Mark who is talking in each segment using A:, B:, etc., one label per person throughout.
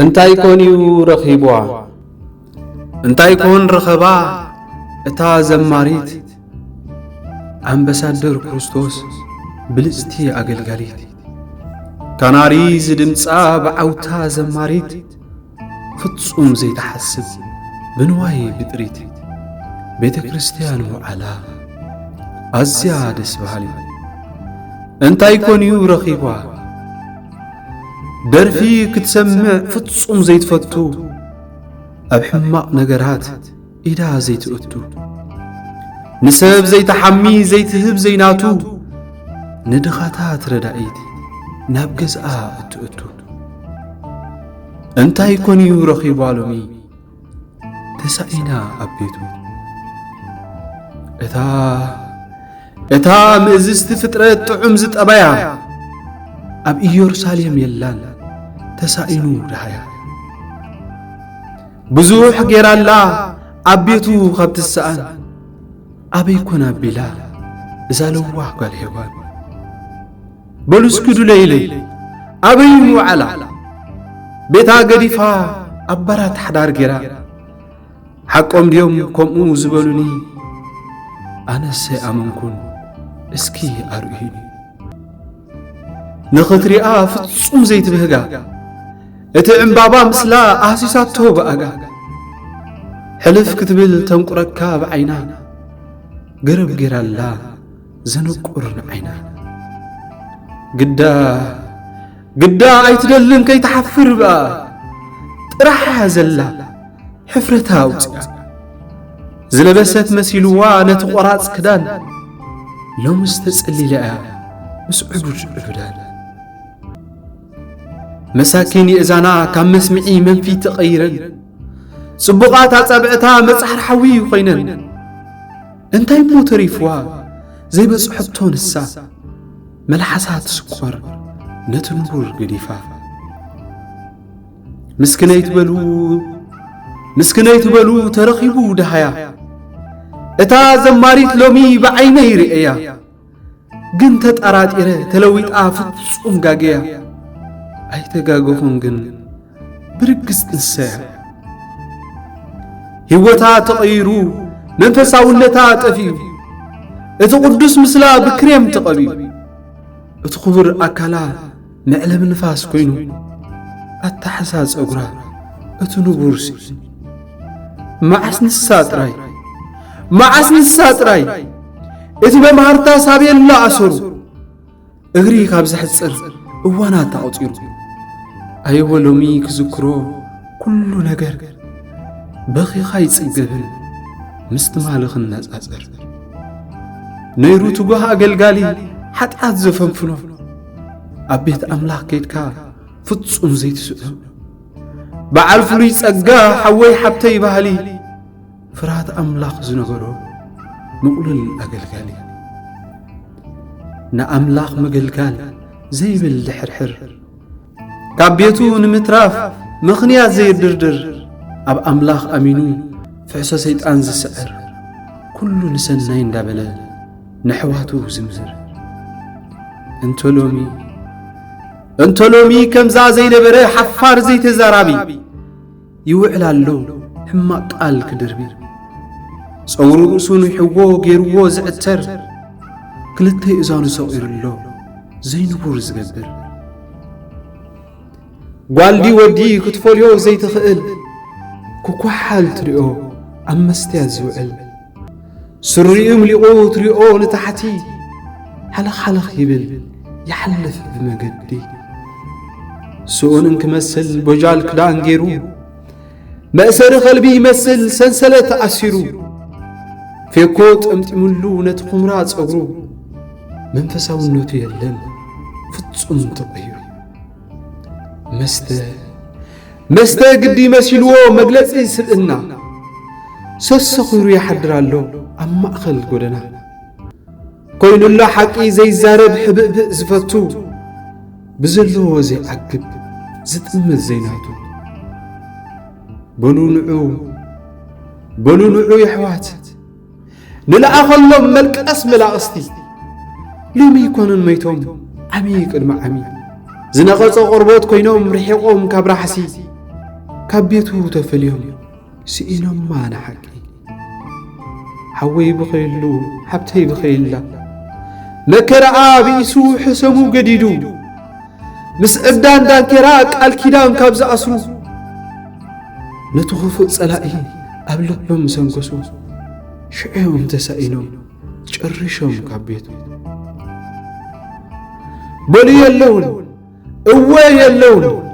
A: እንታይ ኮንዩ ረኺብዋ እንታይ ኮን ረኸባ እታ ዘማሪት ኣምባሳደር ክርስቶስ ብልጽቲ ኣገልጋሊት ካናሪ ዝድምጻ ብዓውታ ዘማሪት ፍጹም ዘይተሓስብ ብንዋይ ብጥሪት ቤተ ክርስቲያን ወዓላ ኣዝያ ደስ በሃሊ እንታይ ኮንዩ ረኺብዋ ደርፊ ክትሰምዕ ፍጹም ዘይትፈቱ ኣብ ሕማቕ ነገራት ኢዳ ዘይትእቱ ንሰብ ዘይተሓሚ ዘይትህብ ዘይናቱ ንድኻታት ረዳኢት ናብ ገዝኣ እትእቱ እንታይ ኮንዩ ረኺብዋ ሎሚ ተሳኢና ኣብ ቤቱ እታ ምእዝዝቲ ፍጥረት ጥዑም ዝጠበያ ኣብ ኢየሩሳሌም የላን ተሳኢኑ ደሃያ ብዙሕ ጌራላ ኣብ ቤቱ ካብ ትሰኣን ኣበይ ኮና ኣቢላ እዛ ለዋህ ጓል ሔዋን በሉስክዱ ለይለይ ኣበይ ንውዓላ ቤታ ገዲፋ ኣብ ባራት ሓዳር ጌራ ሓቆም ድዮም ከምኡ ዝበሉኒ ኣነሰ ኣመንኩን እስኪ ኣርእዩኒ ንኽትሪኣ ፍጹም ዘይትብህጋ እቲ ዕምባባ ምስላ ኣህሲሳቶ ብኣጋ ሕልፍ ክትብል ተንቁረካ ብዓይና ገረብ ጌራላ ዘነቁር ንዓይና ግዳ ኣይትደልን ከይተሓፍር ብኣ ጥራሕ ዘላ ሕፍረታ ኣውፅኣ ዝለበሰት መሲልዋ ነቲ ቖራጽ ክዳን ሎምስ ተጸሊለ እያ ምስ ዕቡድ ዕብዳን መሳኪን የእዛና ካብ መስምዒ መንፊ ተቐይረን ጽቡቓት ኣጻብዕታ መጻሕር ሓዊ ኾይነን እንታይ እሞ ተሪፍዋ ዘይበጽሖቶ ንሳ መልሓሳት ስኰር ነቲ ንቡር ገዲፋ ምስክነይ ትበሉ ተረኺቡ ደሃያ እታ ዘማሪት ሎሚ ብዓይነይ ርእያ ግን ተጠራጢረ ተለዊጣ ፍጹም ጋገያ ኣይተጋገኹን ግን ብርግጽ እንሰያ ሕይወታ ተቐይሩ መንፈሳውነታ ጠፊዩ እቲ ቅዱስ ምስላ ብክሬም ተቐቢዩ እቲ ኽቡር ኣካላ መዕለም ንፋስ ኮይኑ ኣታሕሳ ጸጉራ እቲ ንቡር ስኢን መዓስ ንሳ ጥራይ እቲ በማህርታ ሳብየላ ኣሰሩ እግሪ ካብ ዝሕጽር እዋናት ተቐፂሩ ኣየወ ሎሚ ክዝክሮ ኩሉ ነገር በኺኻ ይጽገብን ምስቲ ማልኽን ነጻጸር ነይሩ ትጓህ ኣገልጋሊ ሓጢኣት ዘፈንፍኖ ኣብ ቤት ኣምላኽ ከይድካ ፍጹም ዘይትስእኖ በዓል ፍሉይ ጸጋ ሓወይ ሓብተይ ባህሊ ፍርሃት ኣምላኽ ዝነበሮ ምቕሉል ኣገልጋሊ ንኣምላኽ መገልጋል ዘይብል ድሕርሕር ካብ ቤቱ ንምትራፍ ምኽንያት ዘይድርድር ኣብ ኣምላኽ ኣሚኑ ፍዕሶ ሰይጣን ዝስዕር ኩሉ ንሰናይ እንዳበለ ንሕዋቱ ዝምዝር እንተሎሚ ከምዛ ዘይነበረ ሓፋር ዘይተዛራቢ ይውዕል ኣሎ ሕማቕ ቃል ክድርቢ ጸጉሩ ርእሱ ንሕዎ ገይርዎ ዝዕተር ክልተ እዛኑ ሰቒሩሎ ዘይንቡር ዝገብር ጓልዲ ወዲ ክትፈልዮ ዘይትኽእል ክኳሓል ትሪኦ ኣብ መስትያት ዝውዕል ስሪኡ ምሊቑ ትሪኦ ንታሕቲ ሓለኽ ይብል ይሓልፍ ብመገዲ ስኡን እንክመስል ቦጃል ክዳን ገይሩ መእሰሪ ኸልቢ ይመስል ሰንሰለት ተኣሲሩ ፌኮ ጠምጢሙሉ ነቲ ኹምራ ጸጉሩ መንፈሳውነቱ የለን ፍጹም ተቐይሩ መስተ ግዲ መሲልዎ መግለጺ ስብእና ሰሰኺሩ ይሓድር ኣሎ ኣብ ማእኸል ጐደና ኮይኑላ ሓቂ ዘይዛረብ ሕብእብእ ዝፈቱ ብዘለዎ ዘይዓግብ ዝጥምት ዘይናቱ በሉ ንዑ የሕዋት ንለኣኸሎም መልቀስ መላቕስቲ ሎሚ ይኮኑን መይቶም ዓሚ ቅድሚ ዓሚ ዝነቐጸ ቖርቦት ኮይኖም ርሒቖም ካብ ራሕሲ كابيتو تفليهم سئينهم ما نحكي حوي بخيلو حبتي بخيلا مكرع بيسو حسمو قديدو مس ابدان دان كراك الكيدان كابز أسرو نتخفق صلائي أبلغ بمسنكسو شعيهم تسائنهم شرشهم كابيتو بلي اللون اواي اللون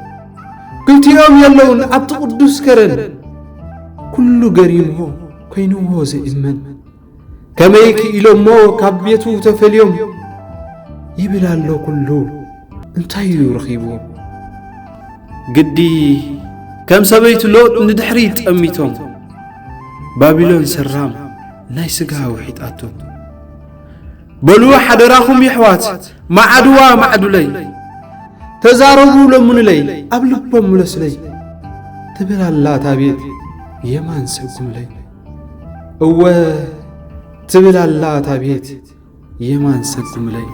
A: قلت يوم يلون عبد قدوس كرن كل قريم هو كينو هو زي إمن كميك إلو مو كابيتو تفليهم يبلا اللو كله انتايو رخيبو قدي كم سبيت لوط ندحريت أميتهم بابلون سرام نايسقها وحيد أتو بلو حدراهم يحوات مع عدوا مع عدولي تزاربوا لمن لي أبلبهم لسلي تبلا الله تابيت يمان سقم لي تبلا الله تابيت يمان سقم لي